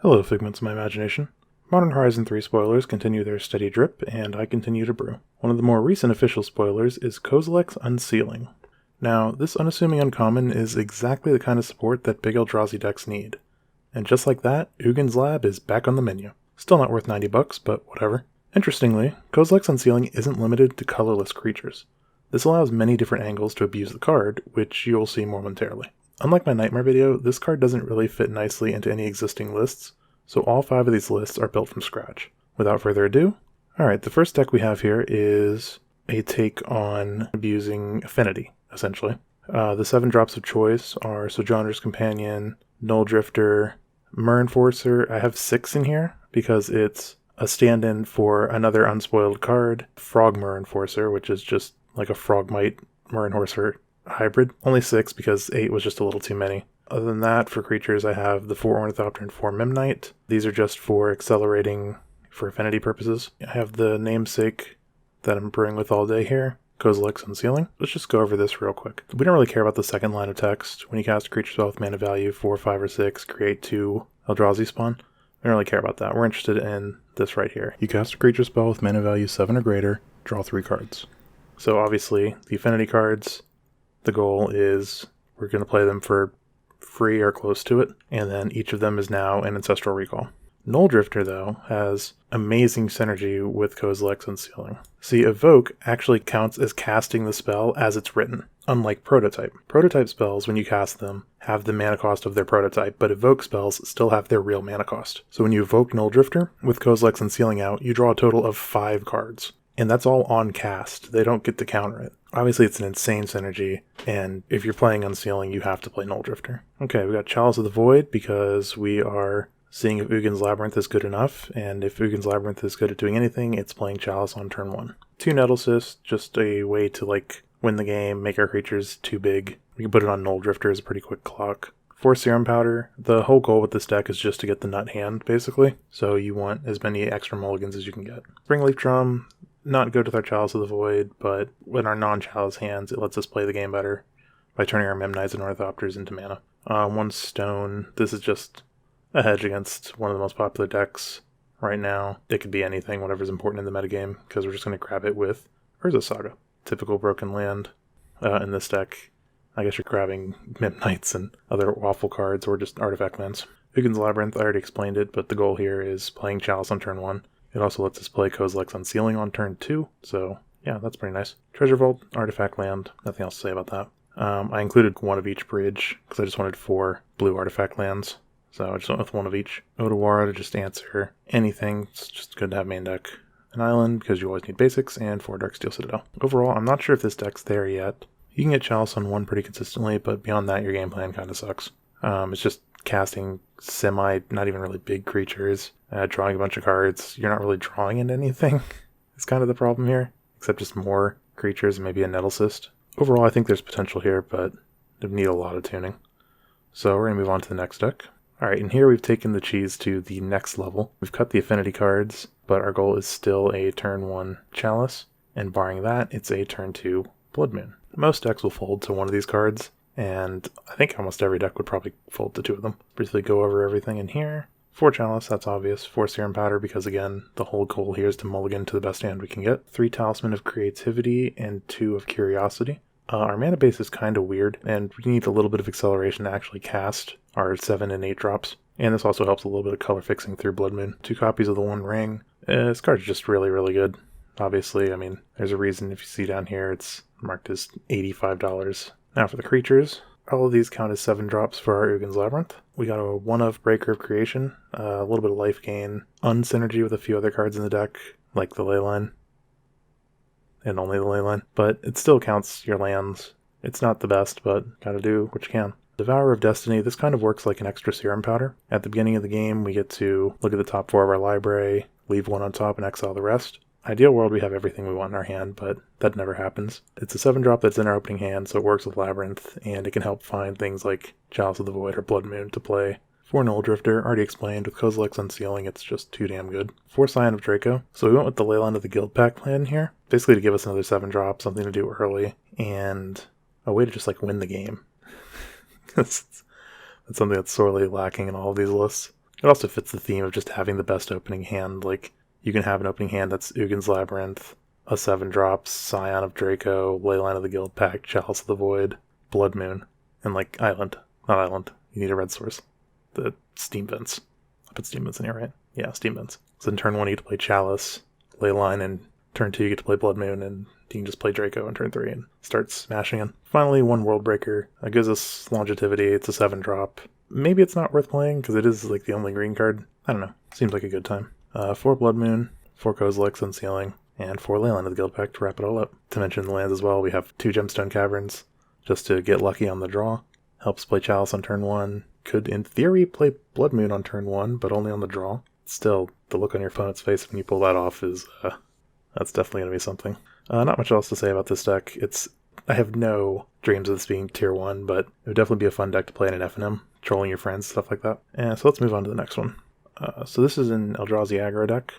Hello, figments of my imagination. Modern Horizon 3 spoilers continue their steady drip, and I continue to brew. One of the more recent official spoilers is Kozilek's Unsealing. Now, this unassuming uncommon is exactly the kind of support that big Eldrazi decks need. And just like that, Ugin's Lab is back on the menu. Still not worth $90, but whatever. Interestingly, Kozilek's Unsealing isn't limited to colorless creatures. This allows many different angles to abuse the card, which you'll see momentarily. Unlike my Nightmare video, this card doesn't really fit nicely into any existing lists, so all 5 of these lists are built from scratch. Without further ado, alright, the first deck we have here is a take on abusing Affinity, essentially. The 7 drops of choice are Sojourner's Companion, Null Drifter, Myr Enforcer. I have 6 in here because it's a stand-in for another unspoiled card, Frog Myr Enforcer, which is just like a Frogmite Myr Enforcer hybrid. Only 6 because 8 was just a little too many. Other than that, for creatures, I have the 4 Ornithopter and 4 Memnite. These are just for accelerating for affinity purposes. I have the namesake that I'm brewing with all day here, Kozilek's Unsealing. Let's just go over this real quick. We don't really care about the second line of text. When you cast a creature spell with mana value 4, 5, or 6, create 2 Eldrazi spawn. We don't really care about that. We're interested in this right here. You cast a creature spell with mana value 7 or greater, draw 3 cards. So obviously, the affinity cards, the goal is we're going to play them for free or close to it, and then each of them is now an Ancestral Recall. Null Drifter, though, has amazing synergy with Kozilek's Unsealing. See, Evoke actually counts as casting the spell as it's written, unlike Prototype. Prototype spells, when you cast them, have the mana cost of their prototype, but Evoke spells still have their real mana cost. So when you evoke Null Drifter, with Kozilek's Unsealing out, you draw a total of 5 cards. And that's all on cast. They don't get to counter it. Obviously, it's an insane synergy, and if you're playing Unsealing, you have to play Null Drifter. Okay, we got Chalice of the Void because we are seeing if Ugin's Labyrinth is good enough, and if Ugin's Labyrinth is good at doing anything, it's playing Chalice on turn 1. 2 Nettlecysts, just a way to, win the game, make our creatures too big. We can put it on Null Drifter as a pretty quick clock. 4 Serum Powder. The whole goal with this deck is just to get the nut hand, basically, so you want as many extra mulligans as you can get. Springleaf Drum. Not good with our Chalice of the Void, but with our non-Chalice hands, it lets us play the game better by turning our Memnites and Ornithopters into mana. 1 Stone. This is just a hedge against one of the most popular decks right now. It could be anything, whatever's important in the metagame, because we're just going to grab it with Urza Saga. Typical broken land in this deck. I guess you're grabbing Memnites and other waffle cards, or just artifact lands. Ugin's Labyrinth, I already explained it, but the goal here is playing Chalice on turn 1. It also lets us play Kozilek's Unsealing on turn 2, so yeah, that's pretty nice. Treasure Vault, Artifact Land, nothing else to say about that. I included 1 of each bridge, because I just wanted 4 blue Artifact Lands, so I just went with 1 of each. Otawara to just answer anything, it's just good to have main deck. An Island, because you always need basics, and 4 Darksteel Citadel. Overall, I'm not sure if this deck's there yet. You can get Chalice on 1 pretty consistently, but beyond that, your game plan kind of sucks. It's just casting not even really big creatures, drawing a bunch of cards. You're not really drawing into anything. It's kind of the problem here, except just more creatures and maybe a Nettlecyst. Overall, I think there's potential here, but they need a lot of tuning. So we're going to move on to the next deck. Alright, and here we've taken the cheese to the next level. We've cut the affinity cards, but our goal is still a turn 1 Chalice, and barring that, it's a turn 2 Blood Moon. Most decks will fold to one of these cards, and I think almost every deck would probably fold to 2 of them. Briefly go over everything in here. 4 Chalice, that's obvious. 4 Serum Powder, because again, the whole goal here is to mulligan to the best hand we can get. 3 Talisman of Creativity, and 2 of Curiosity. Our mana base is kind of weird, and we need a little bit of acceleration to actually cast our 7 and 8 drops. And this also helps a little bit of color fixing through Blood Moon. 2 copies of the One Ring. This card's just really, really good. Obviously, I mean, there's a reason if you see down here, it's marked as $85. Now for the creatures. All of these count as 7 drops for our Ugin's Labyrinth. We got a 1 of Breaker of Creation, a little bit of life gain, unsynergy with a few other cards in the deck, like the Leyline, and only the Leyline, but it still counts your lands. It's not the best, but gotta do what you can. Devourer of Destiny, this kind of works like an extra Serum Powder. At the beginning of the game, we get to look at the top 4 of our library, leave 1 on top, and exile the rest. Ideal world, we have everything we want in our hand, but that never happens. It's a 7-drop that's in our opening hand, so it works with Labyrinth, and it can help find things like Chalice of the Void or Blood Moon to play. 4 Null Drifter, already explained, with Kozilek's Unsealing, it's just too damn good. 4 Scion of Draco, so we went with the Leyline of the Guild Pack plan here, basically to give us another 7-drop, something to do early, and a way to just win the game. That's something that's sorely lacking in all of these lists. It also fits the theme of just having the best opening hand. Like, you can have an opening hand that's Ugin's Labyrinth, a 7-drop, Scion of Draco, Leyline of the Guild Pact, Chalice of the Void, Blood Moon, and like Island. Not Island. You need a red source. The Steam Vents. I put Steam Vents in here, right? Yeah, Steam Vents. So in turn 1 you get to play Chalice, Leyline, and turn 2 you get to play Blood Moon, and you can just play Draco in turn 3 and start smashing in. Finally, 1 World Breaker. That gives us longevity. It's a 7-drop. Maybe it's not worth playing because it is like the only green card. I don't know. Seems like a good time. 4 Blood Moon, 4 Kozilek's Unsealing, and 4 Leyline of the Guild Pact to wrap it all up. To mention the lands as well, we have 2 Gemstone Caverns just to get lucky on the draw. Helps play Chalice on turn 1. Could, in theory, play Blood Moon on turn 1, but only on the draw. Still, the look on your opponent's face when you pull that off is, that's definitely going to be something. Not much else to say about this deck. I have no dreams of this being tier 1, but it would definitely be a fun deck to play in an FNM, trolling your friends, stuff like that. And so let's move on to the next one. So this is an Eldrazi Aggro deck.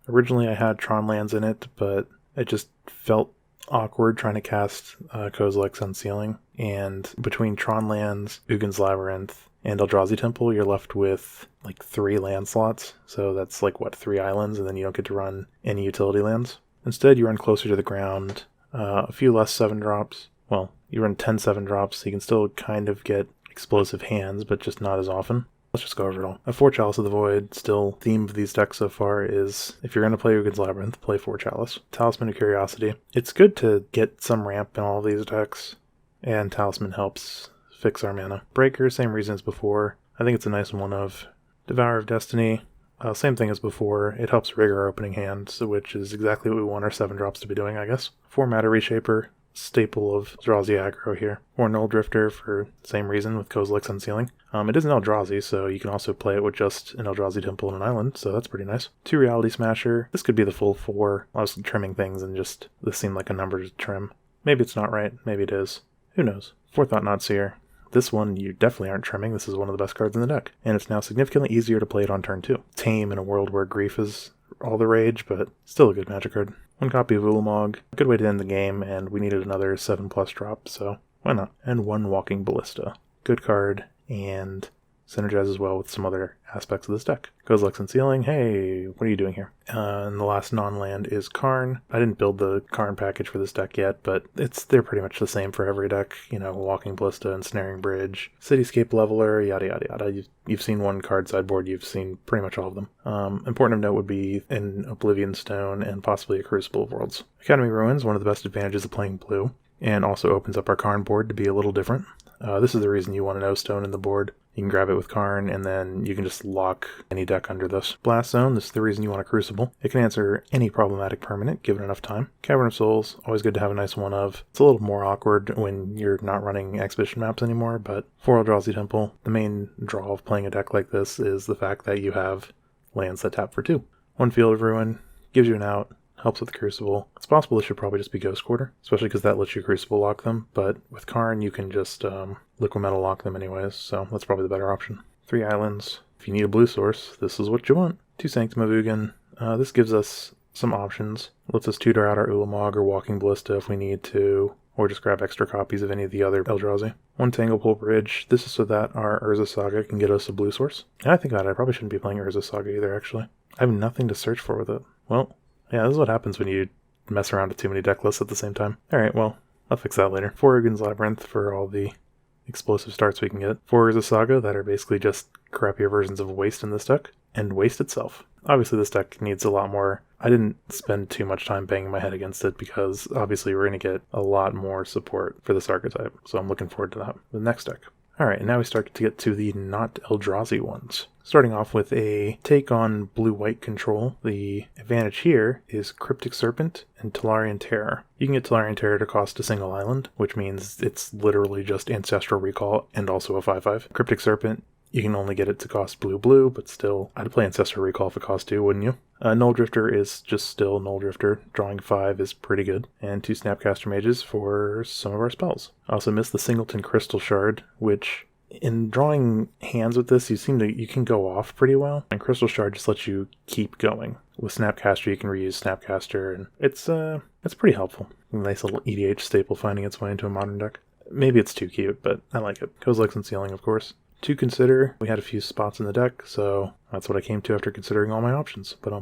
Originally I had Tron lands in it, but it just felt awkward trying to cast Kozilek's Unsealing. And between Tron lands, Ugin's Labyrinth, and Eldrazi Temple, you're left with like 3 land slots. So that's like, what, 3 islands, and then you don't get to run any utility lands. Instead, you run closer to the ground, a few less 7-drops. Well, you run 10 7-drops, so you can still kind of get explosive hands, but just not as often. Let's just go over it all. A 4 Chalice of the Void. Still, theme of these decks so far is, if you're going to play Ugin's Labyrinth, play 4 Chalice. Talisman of Curiosity. It's good to get some ramp in all of these decks, and Talisman helps fix our mana. Breaker, same reason as before. I think it's a nice one of. Devourer of Destiny. Same thing as before. It helps rig our opening hand, which is exactly what we want our 7-drops to be doing, I guess. 4 Matter Reshaper. Staple of Eldrazi Aggro here. 4 Null Drifter for same reason with Kozilek's Unsealing. It is an Eldrazi, so you can also play it with just an Eldrazi Temple and an island, so that's pretty nice. 2 Reality Smasher. This could be the full 4. I was trimming things and just this seemed like a number to trim. Maybe it's not right, maybe it is. Who knows? 4 Thought-Knot Seer. This one you definitely aren't trimming. This is one of the best cards in the deck, and it's now significantly easier to play it on turn 2. Tame in a world where grief is all the rage, but still a good Magic card. 1 copy of Ulamog, a good way to end the game, and we needed another 7+ drop, so why not? And 1 Walking Ballista. Good card, and synergizes well with some other aspects of this deck. Kozilek's Unsealing, hey, what are you doing here? And the last non-land is Karn. I didn't build the Karn package for this deck yet, but they're pretty much the same for every deck. You know, Walking Ballista, Ensnaring Bridge, Cityscape Leveler, yada yada yada. You've seen 1 card sideboard, you've seen pretty much all of them. Important of note would be an Oblivion Stone and possibly a Crucible of Worlds. Academy Ruins, one of the best advantages of playing blue, and also opens up our Karn board to be a little different. This is the reason you want an O-Stone in the board. You can grab it with Karn, and then you can just lock any deck under this. Blast Zone, this is the reason you want a Crucible. It can answer any problematic permanent, given enough time. Cavern of Souls, always good to have a nice one of. It's a little more awkward when you're not running Exhibition maps anymore, but 4 Eldrazi Temple, the main draw of playing a deck like this is the fact that you have lands that tap for 2. 1 Field of Ruin, gives you an out. Helps with the Crucible. It's possible this should probably just be Ghost Quarter, especially because that lets you Crucible lock them, but with Karn you can just Liquid Metal lock them anyways, so that's probably the better option. 3 islands. If you need a blue source, this is what you want. 2 Sanctum of Ugin. This gives us some options. Lets us tutor out our Ulamog or Walking Ballista if we need to, or just grab extra copies of any of the other Eldrazi. 1 Tanglepool Bridge. This is so that our Urza Saga can get us a blue source. And I think that I probably shouldn't be playing Urza Saga either, actually. I have nothing to search for with it. Well, yeah, this is what happens when you mess around with too many deck lists at the same time. Alright, well, I'll fix that later. 4 Ugin's Labyrinth for all the explosive starts we can get. 4 Urza Saga that are basically just crappier versions of Waste in this deck. And Waste itself. Obviously this deck needs a lot more. I didn't spend too much time banging my head against it because obviously we're going to get a lot more support for this archetype. So I'm looking forward to that. The next deck. Alright, and now we start to get to the not Eldrazi ones. Starting off with a take on blue-white control. The advantage here is Cryptic Serpent and Tolarian Terror. You can get Tolarian Terror to cost a single island, which means it's literally just Ancestral Recall and also a 5/5. Cryptic Serpent, you can only get it to cost blue, but still, I'd play Ancestral Recall if it cost 2, wouldn't you? Null Drifter is just still Null Drifter. Drawing 5 is pretty good. And 2 Snapcaster Mages for some of our spells. I also missed the Singleton Crystal Shard, which in drawing hands with this, you can go off pretty well. And Crystal Shard just lets you keep going. With Snapcaster, you can reuse Snapcaster, and it's pretty helpful. A nice little EDH staple finding its way into a modern deck. Maybe it's too cute, but I like it. Kozilek's Unsealing, of course. To consider, we had a few spots in the deck, so that's what I came to after considering all my options. But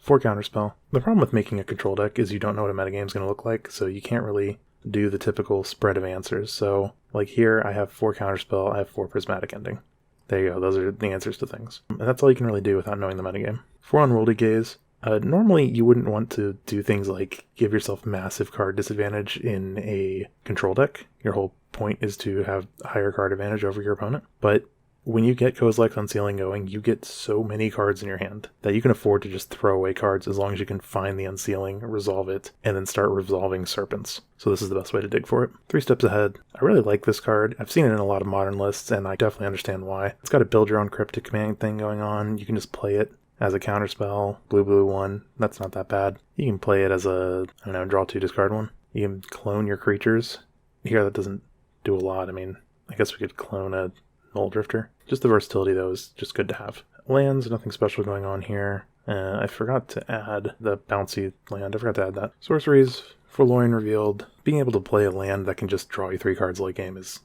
4 counterspell. The problem with making a control deck is you don't know what a metagame's going to look like, so you can't really do the typical spread of answers. So, like here, I have 4 counterspell, I have 4 prismatic ending. There you go, those are the answers to things. And that's all you can really do without knowing the metagame. 4 Unwieldy Gaze. Normally, you wouldn't want to do things like give yourself massive card disadvantage in a control deck. Your whole point is to have higher card advantage over your opponent. But when you get Kozilek's Unsealing going, you get so many cards in your hand that you can afford to just throw away cards as long as you can find the Unsealing, resolve it, and then start resolving Serpents. So this is the best way to dig for it. 3 steps ahead. I really like this card. I've seen it in a lot of modern lists, and I definitely understand why. It's got a build your own cryptic command thing going on. You can just play it as a counterspell, blue 1, that's not that bad. You can play it as a, draw 2, discard 1. You can clone your creatures. Here that doesn't do a lot. I mean, I guess we could clone a Null Drifter. Just the versatility though is just good to have. Lands, nothing special going on here. I forgot to add the bouncy land, I forgot to add that. Sorceries, Forlorn Revealed. Being able to play a land that can just draw you 3 cards late game is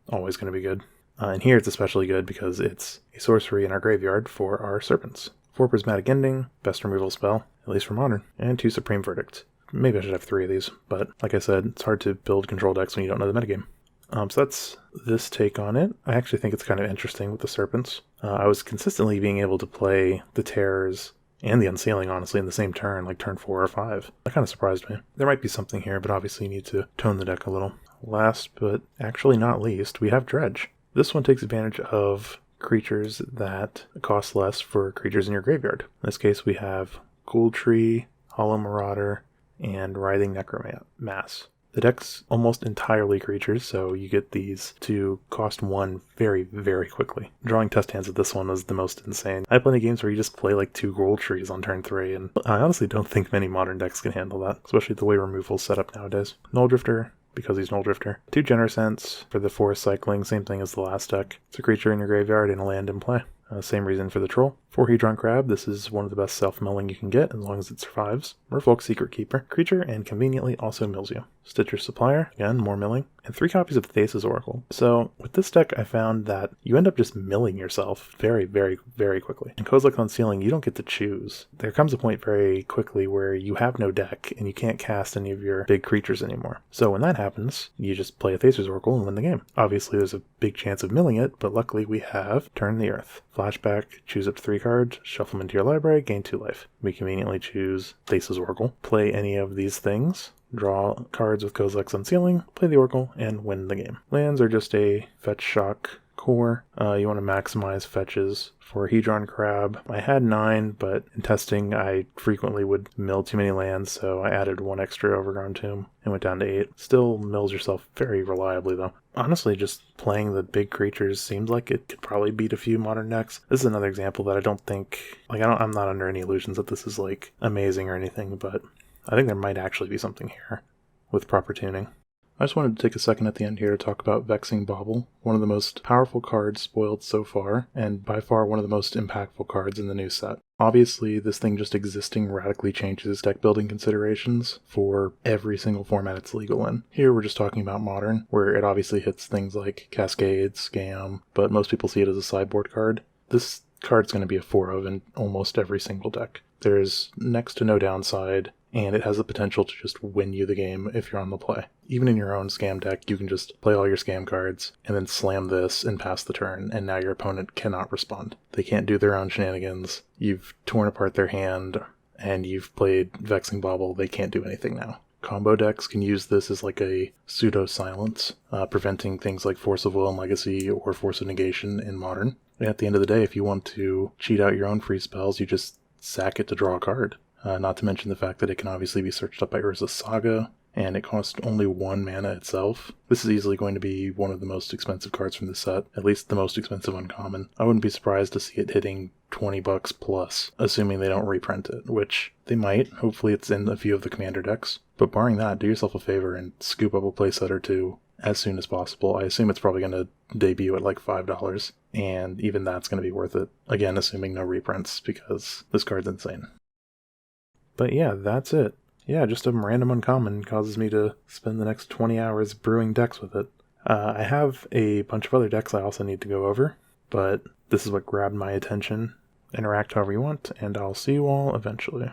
always going to be good. And here it's especially good because it's a sorcery in our graveyard for our Serpents. 4 Prismatic Ending, best removal spell, at least for Modern, and 2 Supreme Verdict. Maybe I should have 3 of these, but like I said, it's hard to build control decks when you don't know the metagame. So that's this take on it. I actually think it's kind of interesting with the Serpents. I was consistently being able to play the Terrors and the Unsealing, honestly, in the same turn, like turn 4 or 5. That kind of surprised me. There might be something here, but obviously you need to tone the deck a little. Last, but actually not least, we have Dredge. This one takes advantage of creatures that cost less for creatures in your graveyard. In this case, we have Cool Tree, Hollow Marauder, and Writhing Necromass. The deck's almost entirely creatures, so you get these to cost 1 very, very quickly. Drawing test hands with this one was the most insane. I have plenty of games where you just play like 2 Gold Trees on turn 3, and I honestly don't think many modern decks can handle that, especially the way removal's set up nowadays. Null Drifter, because he's Null Drifter. 2 Genersense for the forest cycling, same thing as the last deck. It's a creature in your graveyard and a land in play. Same reason for the Troll. 4 Hedron Crab, this is one of the best self-milling you can get as long as it survives. Merfolk Secret Keeper, creature and conveniently also mills you. Stitcher Supplier, again, more milling. And 3 copies of Thesis Oracle. So with this deck I found that you end up just milling yourself very, very, very quickly. In Kozilek Unsealing, you don't get to choose. There comes a point very quickly where you have no deck and you can't cast any of your big creatures anymore. So when that happens, you just play a Thesis Oracle and win the game. Obviously there's a big chance of milling it, but luckily we have Turn the Earth. Flashback, choose up to 3 cards, shuffle them into your library, gain 2 life. We conveniently choose Thesis Oracle, play any of these things, draw cards with Kozilek's Unsealing, play the Oracle, and win the game. Lands are just a fetch, shock, core. You want to maximize fetches. For Hedron Crab, I had 9, but in testing I frequently would mill too many lands, so I added 1 extra Overgrown Tomb and went down to 8. Still mills yourself very reliably though. Honestly, just playing the big creatures seems like it could probably beat a few modern decks. This is another example that I don't think, I'm not under any illusions that this is like amazing or anything, but I think there might actually be something here with proper tuning. I just wanted to take a second at the end here to talk about Vexing Bauble, one of the most powerful cards spoiled so far, and by far one of the most impactful cards in the new set. Obviously, this thing just existing radically changes deck building considerations for every single format it's legal in. Here we're just talking about Modern, where it obviously hits things like Cascade, Scam, but most people see it as a sideboard card. This card's going to be a 4 of in almost every single deck. There's next to no downside, and it has the potential to just win you the game if you're on the play. Even in your own Scam deck, you can just play all your Scam cards, and then slam this and pass the turn, and now your opponent cannot respond. They can't do their own shenanigans. You've torn apart their hand, and you've played Vexing Bauble. They can't do anything now. Combo decks can use this as like a pseudo-silence, preventing things like Force of Will and Legacy or Force of Negation in Modern. And at the end of the day, if you want to cheat out your own free spells, you just sack it to draw a card. Not to mention the fact that it can obviously be searched up by Urza's Saga, and it costs only 1 mana itself. This is easily going to be one of the most expensive cards from the set, at least the most expensive uncommon. I wouldn't be surprised to see it hitting $20 plus, assuming they don't reprint it, which they might. Hopefully it's in a few of the commander decks. But barring that, do yourself a favor and scoop up a playset or 2 as soon as possible. I assume it's probably going to debut at like $5, and even that's going to be worth it. Again, assuming no reprints, because this card's insane. But yeah, that's it. Yeah, just a random uncommon causes me to spend the next 20 hours brewing decks with it. I have a bunch of other decks I also need to go over, but this is what grabbed my attention. Interact however you want, and I'll see you all eventually.